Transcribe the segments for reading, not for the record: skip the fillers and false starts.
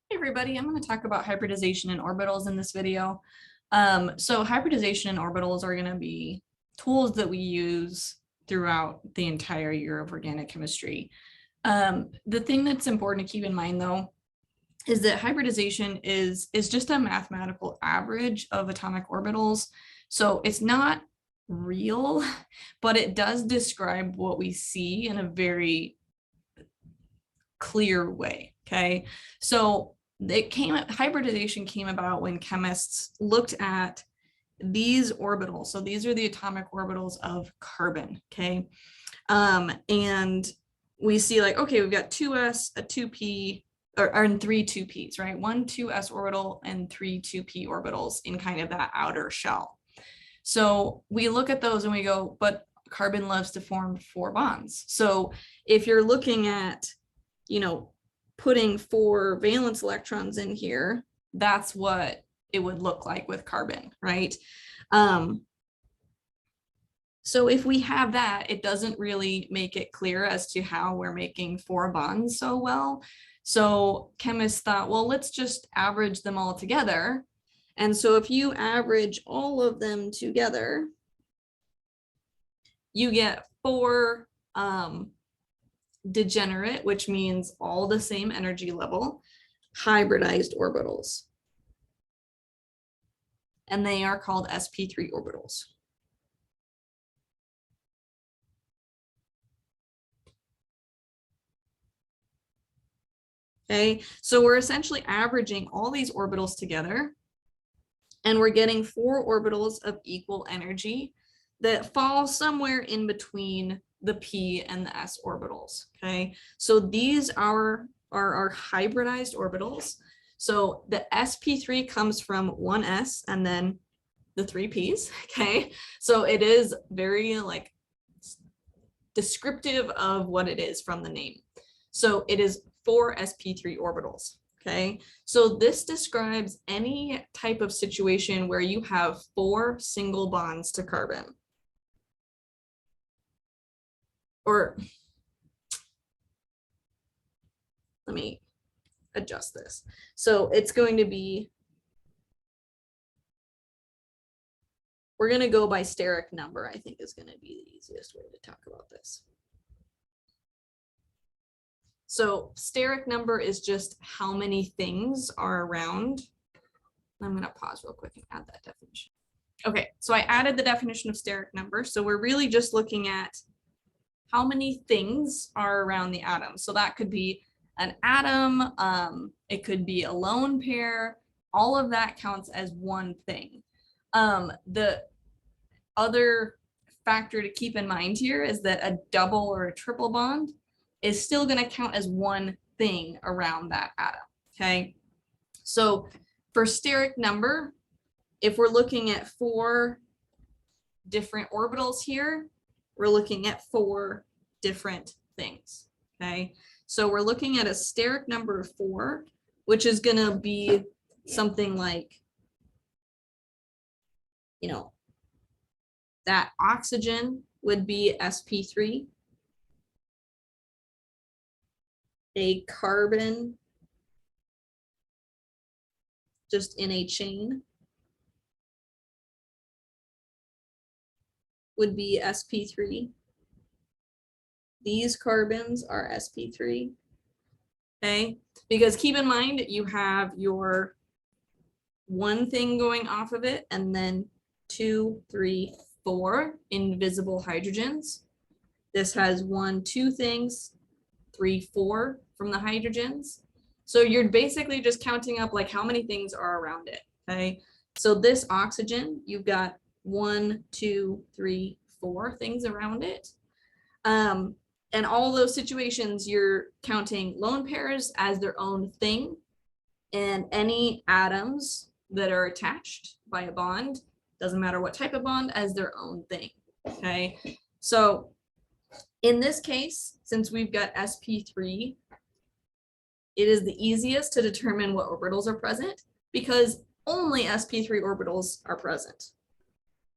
Hey everybody, I'm going to talk about hybridization and orbitals in this video. So hybridization and orbitals are going to be tools that we use throughout the entire year of organic chemistry. The thing that's important to keep in mind though is that hybridization is just a mathematical average of atomic orbitals. So it's not real, but it does describe what we see in a very clear way. Okay, so hybridization came about when chemists looked at these orbitals. So these are the atomic orbitals of carbon. Okay, and we see like, okay, we've got 2s, a 2p, and three 2p's, right? One 2s orbital and three 2p orbitals in kind of that outer shell. So we look at those and we go, but carbon loves to form 4 bonds. So if you're looking at, putting 4 valence electrons in here, that's what it would look like with carbon, right? So if we have that, it doesn't really make it clear as to how we're making 4 bonds so well. So chemists thought, well, let's just average them all together. And so if you average all of them together, you get 4 degenerate, which means all the same energy level, hybridized orbitals. And they are called sp3 orbitals. Okay, so we're essentially averaging all these orbitals together, and we're getting 4 orbitals of equal energy that fall somewhere in between the p and the s orbitals. Okay, so these are our hybridized orbitals. So the sp3 comes from 1s and then the 3 p's. Okay, so it is very like descriptive of what it is from the name. So it is 4 sp3 orbitals. Okay, so this describes any type of situation where you have 4 single bonds to carbon. Or let me adjust this. So it's going to be, we're going to go by steric number, I think is going to be the easiest way to talk about this. So steric number is just how many things are around. I'm going to pause real quick and add that definition. Okay, so I added the definition of steric number. So we're really just looking at how many things are around the atom. So that could be an atom, it could be a lone pair, all of that counts as one thing. The other factor to keep in mind here is that a double or a triple bond is still going to count as one thing around that atom. Okay, so for steric number, if we're looking at 4 different orbitals here, we're looking at 4 different things. Okay, so we're looking at a steric number of 4, which is going to be something like, that oxygen would be sp3. A carbon just in a chain would be sp3. These carbons are sp3. Okay, because keep in mind you have your one thing going off of it and then 2, 3, 4 invisible hydrogens. This has 1, 2 things, 3, 4 from the hydrogens. So you're basically just counting up like how many things are around it. Okay, so this oxygen, you've got 1, 2, 3, 4 things around it. And all those situations, you're counting lone pairs as their own thing, and any atoms that are attached by a bond, doesn't matter what type of bond, as their own thing. Okay, so in this case, since we've got sp3, it is the easiest to determine what orbitals are present because only sp3 orbitals are present.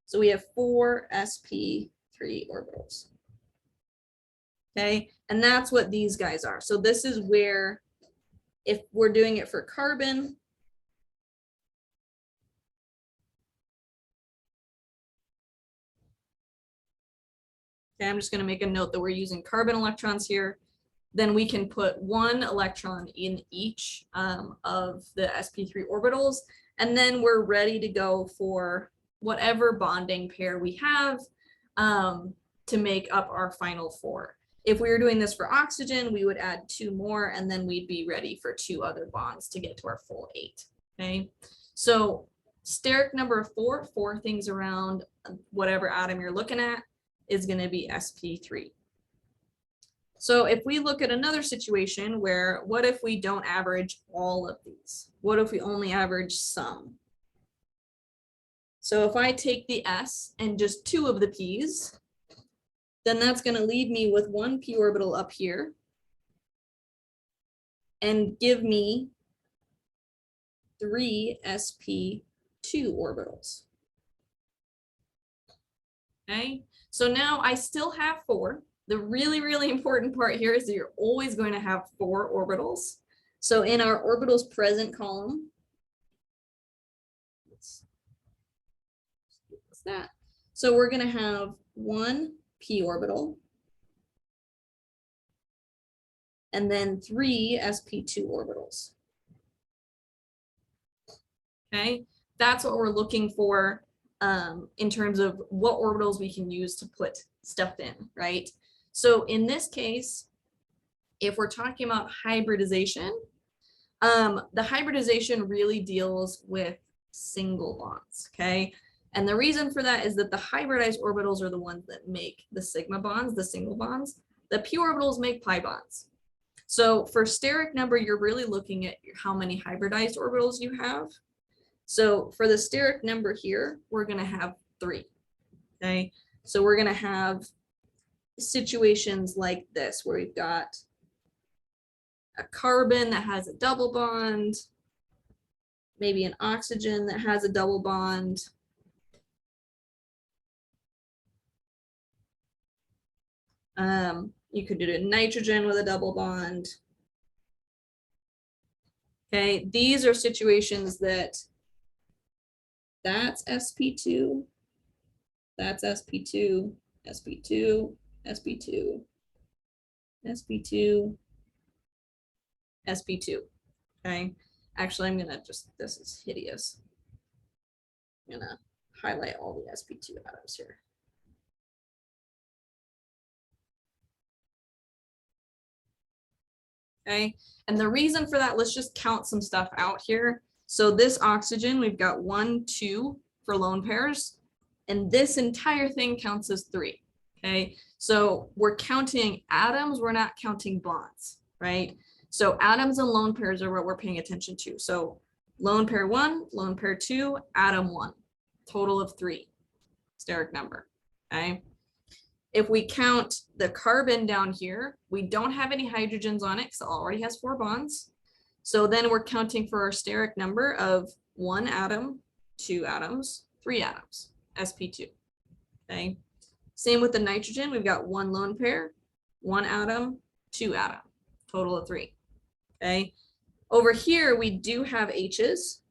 So we have 4 sp3 orbitals. Okay, and that's what these guys are. So this is where If we're doing it for carbon, okay, I'm just going to make a note that we're using carbon electrons here. Then we can put one electron in each of the sp3 orbitals, and then we're ready to go for whatever bonding pair we have to make up our final 4. If we were doing this for oxygen, we would add 2 more, and then we'd be ready for 2 other bonds to get to our full 8. Okay, so steric number 4 things around whatever atom you're looking at, is going to be sp3. So if we look at another situation where, what if we don't average all of these? What if we only average some? So if I take the S and just 2 of the P's, then that's going to leave me with 1 p orbital up here and give me 3 sp2 orbitals. Okay, so now I still have 4. The really, really important part here is that you're always going to have 4 orbitals. So in our orbitals present column, what's that? So we're going to have 1 p orbital, and then 3 sp2 orbitals. Okay, that's what we're looking for in terms of what orbitals we can use to put stuff in, right? So in this case, if we're talking about hybridization, the hybridization really deals with single bonds, okay? And the reason for that is that the hybridized orbitals are the ones that make the sigma bonds, the single bonds. The p orbitals make pi bonds. So for steric number, you're really looking at how many hybridized orbitals you have. So for the steric number here, we're going to have 3, okay? So we're going to have situations like this, where we've got a carbon that has a double bond, maybe an oxygen that has a double bond, you could do a nitrogen with a double bond. Okay, these are situations that's sp2, that's sp2, sp2, sp2, sp2, sp2. Okay, actually, I'm gonna just, this is hideous. I'm gonna highlight all the sp2 atoms here. Okay, and the reason for that, let's just count some stuff out here. So this oxygen, we've got 1, 2 for lone pairs, and this entire thing counts as 3. Okay, so we're counting atoms, we're not counting bonds, right? So atoms and lone pairs are what we're paying attention to. So lone pair 1, lone pair 2, atom 1, total of 3, steric number. Okay, if we count the carbon down here, we don't have any hydrogens on it because it already has 4 bonds. So then we're counting for our steric number of 1 atom, 2 atoms, 3 atoms, sp2. Okay, same with the nitrogen, we've got 1 lone pair, 1 atom, 2 atom, total of 3. Okay, over here we do have H's.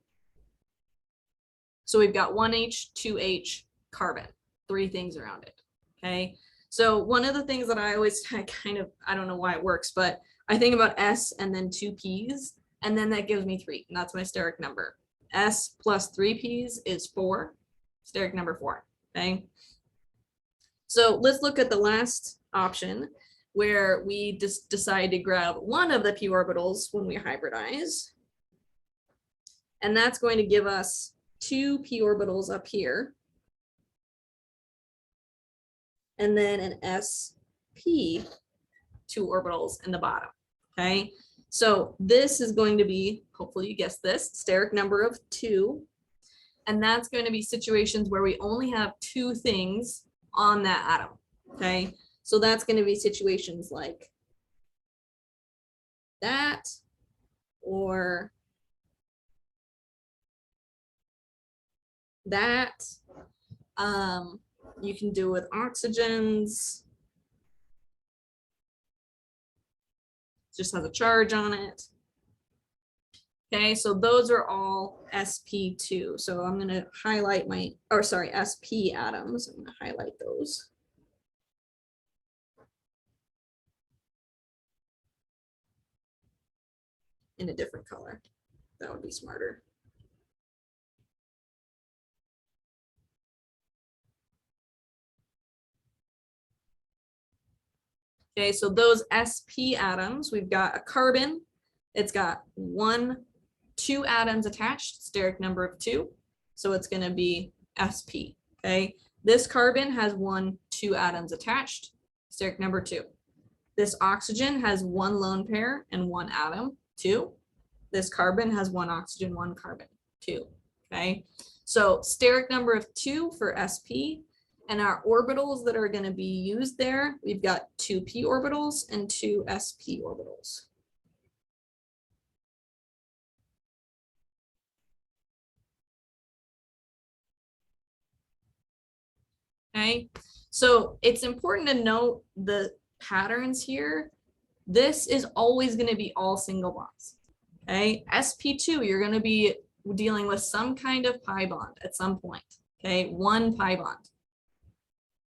So we've got 1H, 2H, carbon, 3 things around it. Okay, so one of the things that I always kind of, I don't know why it works, but I think about S and then 2 P's, and then that gives me 3, and that's my steric number. S plus 3 P's is 4, steric number 4, okay? So let's look at the last option, where we just decide to grab one of the p orbitals when we hybridize, and that's going to give us 2 p orbitals up here, and then an sp 2 orbitals in the bottom. Okay, so this is going to be, hopefully you guessed this, steric number of 2, and that's going to be situations where we only have 2 things on that atom. Okay, so that's going to be situations like that, or that. You can do with oxygens, just has a charge on it. Okay, so those are all sp2. So I'm going to highlight my, or sorry, sp atoms. I'm going to highlight those. In a different color. That would be smarter. Okay, so those sp atoms, we've got a carbon. It's got two atoms attached, steric number of 2. So it's going to be sp. Okay, this carbon has two atoms attached, steric number 2. This oxygen has 1 lone pair and 1 atom, 2. This carbon has 1 oxygen, 1 carbon, 2. Okay, so steric number of 2 for sp. And our orbitals that are going to be used there, we've got 2 p orbitals and 2 sp orbitals. Okay, so it's important to note the patterns here. This is always going to be all single bonds. Okay, sp2, you're going to be dealing with some kind of pi bond at some point. Okay, 1 pi bond.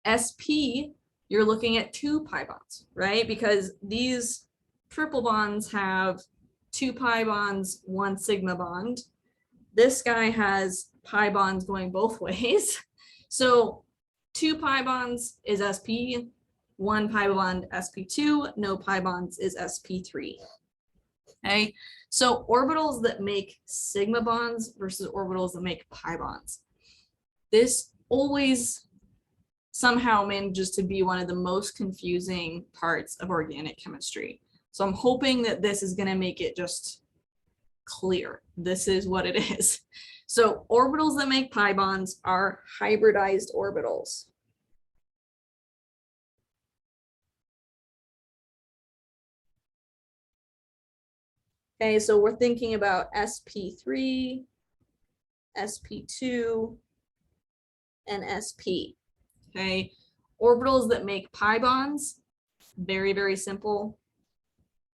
sp, you're looking at 2 pi bonds, right? Because these triple bonds have 2 pi bonds, 1 sigma bond. This guy has pi bonds going both ways. So 2 pi bonds is sp, 1 pi bond sp2, no pi bonds is sp3. Okay, so orbitals that make sigma bonds versus orbitals that make pi bonds. This always somehow manages to be one of the most confusing parts of organic chemistry. So I'm hoping that this is going to make it just clear. This is what it is. So orbitals that make pi bonds are hybridized orbitals. Okay, so we're thinking about sp3, sp2, and sp. Okay, orbitals that make pi bonds, very, very simple,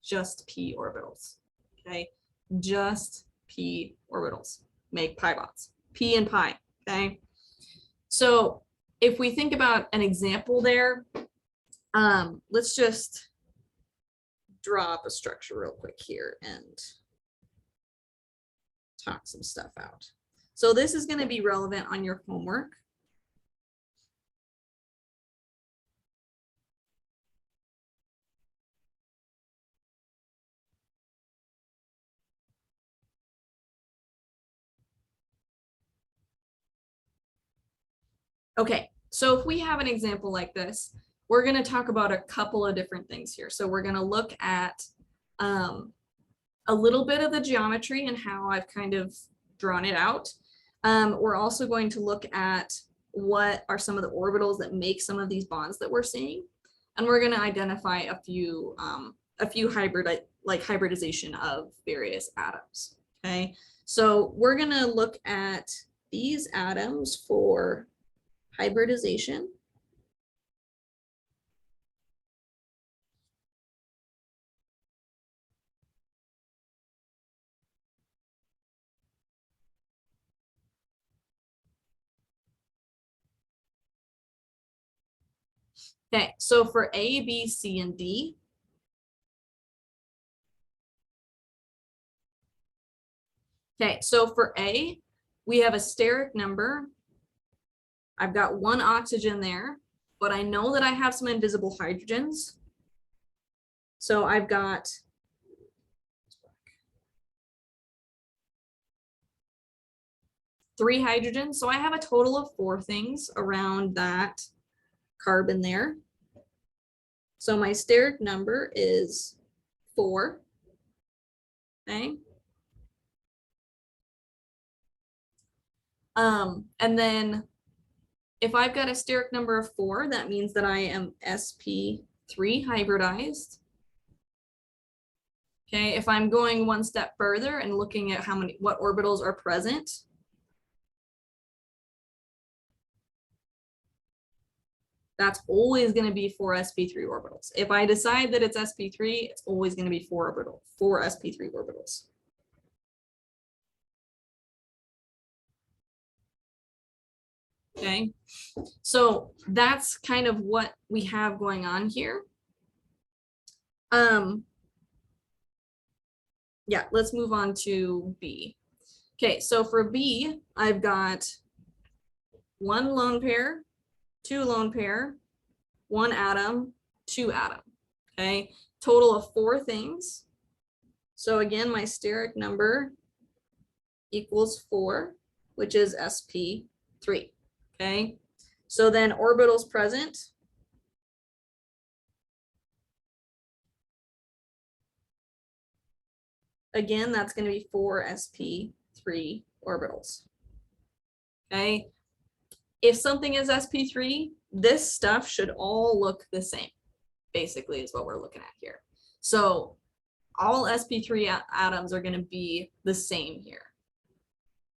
just p orbitals. Okay, just p orbitals make pi bonds, p and pi. Okay, so if we think about an example there, let's just draw up a structure real quick here and talk some stuff out. So this is going to be relevant on your homework. Okay, so if we have an example like this, we're going to talk about a couple of different things here. So we're going to look at a little bit of the geometry and how I've kind of drawn it out. We're also going to look at what are some of the orbitals that make some of these bonds that we're seeing. And we're going to identify a few hybridization of various atoms. Okay, so we're going to look at these atoms for hybridization. Okay, so for A, B, C, and D, okay, so for A, we have a steric number. I've got 1 oxygen there, but I know that I have some invisible hydrogens. So I've got 3 hydrogens. So I have a total of 4 things around that carbon there. So my steric number is 4. Okay. And then if I've got a steric number of 4, that means that I am sp3 hybridized. Okay, if I'm going one step further and looking at what orbitals are present, that's always going to be 4 sp3 orbitals. If I decide that it's sp3, it's always going to be 4 sp3 orbitals. Okay, so that's kind of what we have going on here. Yeah, let's move on to B. Okay, so for B, I've got one lone pair, two lone pair, one atom, two atom. Okay, total of 4 things. So again, my steric number equals 4, which is sp3. Okay, so then orbitals present. Again, that's going to be 4 sp3 orbitals. Okay, if something is sp3, this stuff should all look the same, basically, is what we're looking at here. So all sp3 atoms are going to be the same here.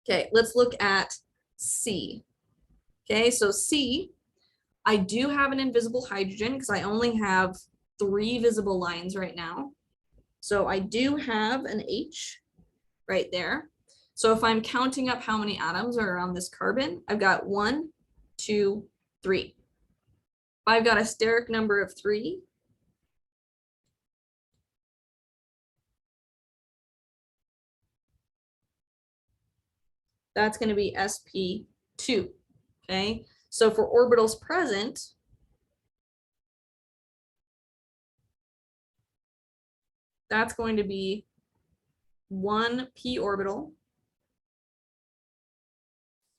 Okay, let's look at C. Okay, so C, I do have an invisible hydrogen because I only have 3 visible lines right now. So I do have an H right there. So if I'm counting up how many atoms are around this carbon, I've got 1, 2, 3. If I've got a steric number of 3, that's going to be sp2. Okay, so for orbitals present, that's going to be 1 p orbital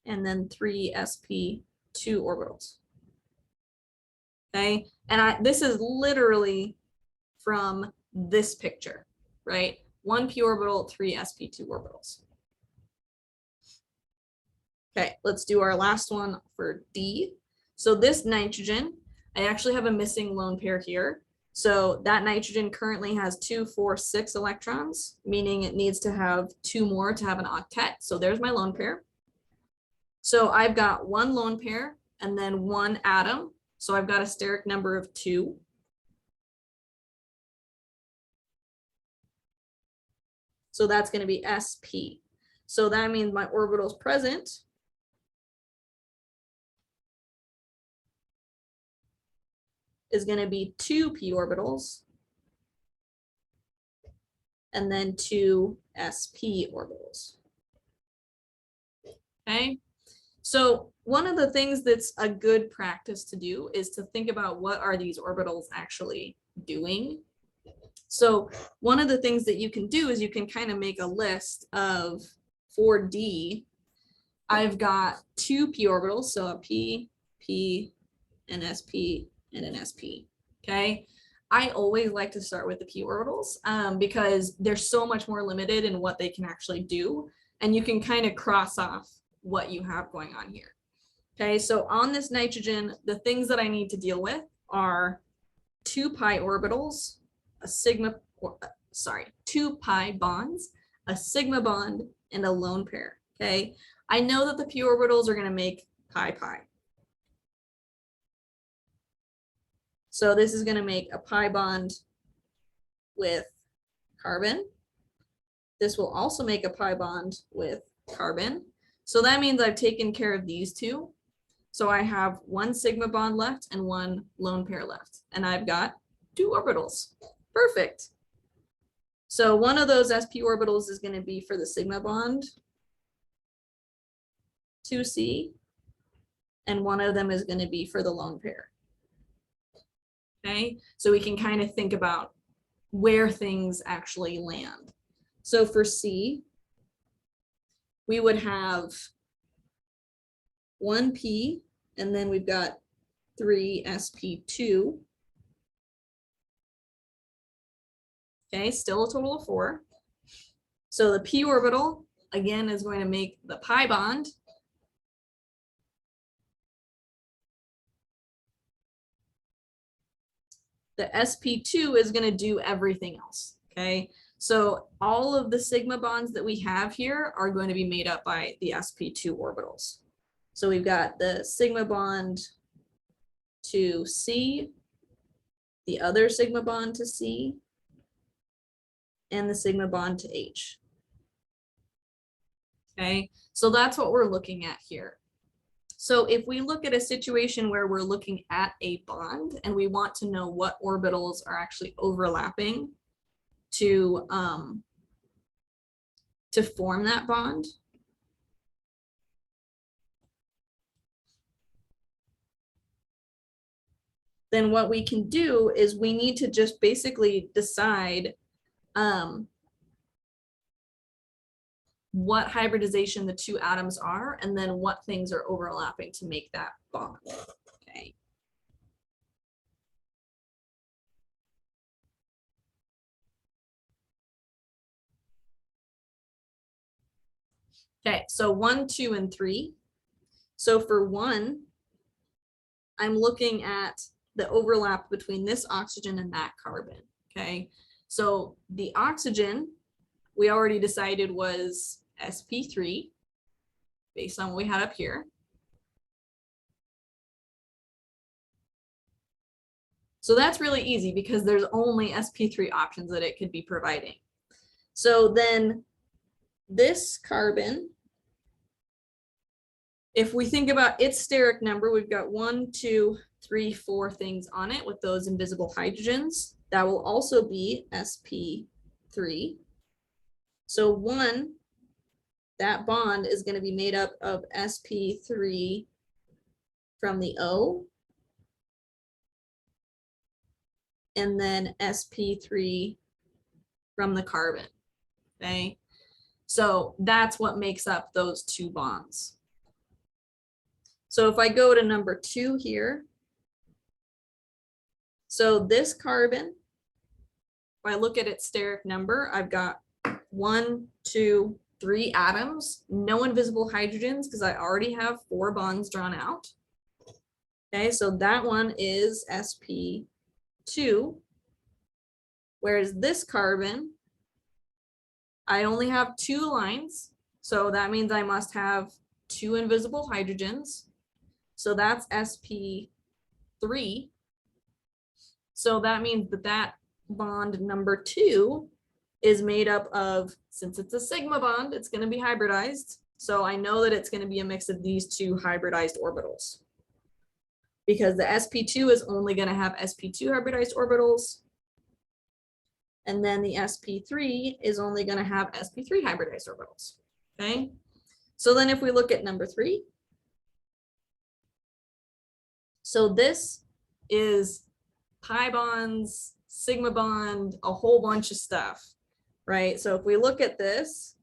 and then 3 sp2 orbitals. Okay, and this is literally from this picture, right? 1 p orbital, 3 sp2 orbitals. Okay, let's do our last one for D. So this nitrogen, I actually have a missing lone pair here. So that nitrogen currently has 2, 4, 6 electrons, meaning it needs to have 2 more to have an octet. So there's my lone pair. So I've got 1 lone pair and then 1 atom. So I've got a steric number of 2. So that's going to be sp. So that means my orbitals present is going to be 2 p orbitals and then 2 sp orbitals. Okay, so one of the things that's a good practice to do is to think about what are these orbitals actually doing. So one of the things that you can do is you can kind of make a list of, for D, I've got 2 p orbitals, so a p, an sp, and an sp. Okay, I always like to start with the p orbitals because they're so much more limited in what they can actually do, and you can kind of cross off what you have going on here. Okay, so on this nitrogen, the things that I need to deal with are 2 pi orbitals, a sigma, sorry, 2 pi bonds, a sigma bond, and a lone pair. Okay, I know that the p orbitals are going to make pi pi. So this is going to make a pi bond with carbon. This will also make a pi bond with carbon. So that means I've taken care of these 2. So I have 1 sigma bond left and 1 lone pair left. And I've got 2 orbitals. Perfect. So one of those sp orbitals is going to be for the sigma bond, 2c, and one of them is going to be for the lone pair. Okay, so we can kind of think about where things actually land. So for C, we would have 1 p, and then we've got 3 sp2. Okay, still a total of 4. So the p orbital, again, is going to make the pi bond. The sp2 is going to do everything else. Okay, so all of the sigma bonds that we have here are going to be made up by the sp2 orbitals. So we've got the sigma bond to C, the other sigma bond to C, and the sigma bond to H. Okay, so that's what we're looking at here. So if we look at a situation where we're looking at a bond and we want to know what orbitals are actually overlapping to form that bond, then what we can do is we need to just basically decide what hybridization the two atoms are, and then what things are overlapping to make that bond. Okay. Okay, so 1, 2, and 3. So for 1, I'm looking at the overlap between this oxygen and that carbon. Okay, so the oxygen we already decided was sp3 based on what we had up here. So that's really easy because there's only sp3 options that it could be providing. So then this carbon, if we think about its steric number, we've got 1, 2, 3, 4 things on it with those invisible hydrogens. That will also be sp3. So 1, that bond is going to be made up of sp3 from the O, and then sp3 from the carbon. Okay, so that's what makes up those two bonds. So if I go to number 2 here, so this carbon, if I look at its steric number, I've got 1, 2, 3 atoms, no invisible hydrogens because I already have 4 bonds drawn out. Okay, so that one is sp2, whereas this carbon, I only have 2 lines, so that means I must have 2 invisible hydrogens. So that's sp3. So that means that that bond number 2 is made up of, since it's a sigma bond, it's going to be hybridized. So I know that it's going to be a mix of these 2 hybridized orbitals, because the sp2 is only going to have sp2 hybridized orbitals. And then the sp3 is only going to have sp3 hybridized orbitals. Okay. So then if we look at number 3, so this is pi bonds, sigma bond, a whole bunch of stuff, right? So if we look at this,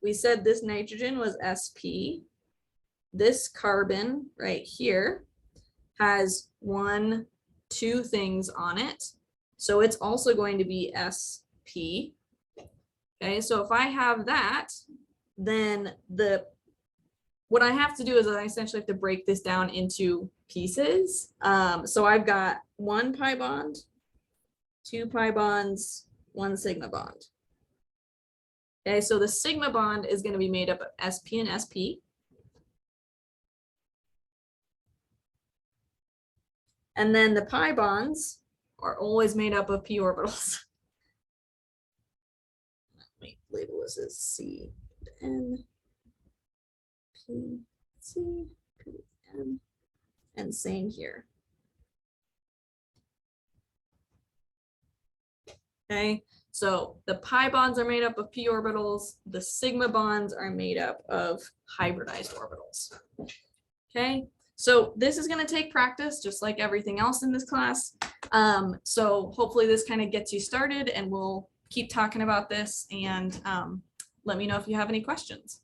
we said this nitrogen was sp. This carbon right here has 1, 2 things on it. So it's also going to be sp. Okay, so if I have that, then what I have to do is I essentially have to break this down into pieces. So I've got 1 pi bond, 2 pi bonds, 1 sigma bond. Okay, so the sigma bond is going to be made up of sp and sp. And then the pi bonds are always made up of p orbitals. Let me label this as C, N, P, C, P, N, and same here. Okay, so the pi bonds are made up of p orbitals. The sigma bonds are made up of hybridized orbitals. Okay, so this is going to take practice, just like everything else in this class. So hopefully this kind of gets you started, and we'll keep talking about this, and let me know if you have any questions.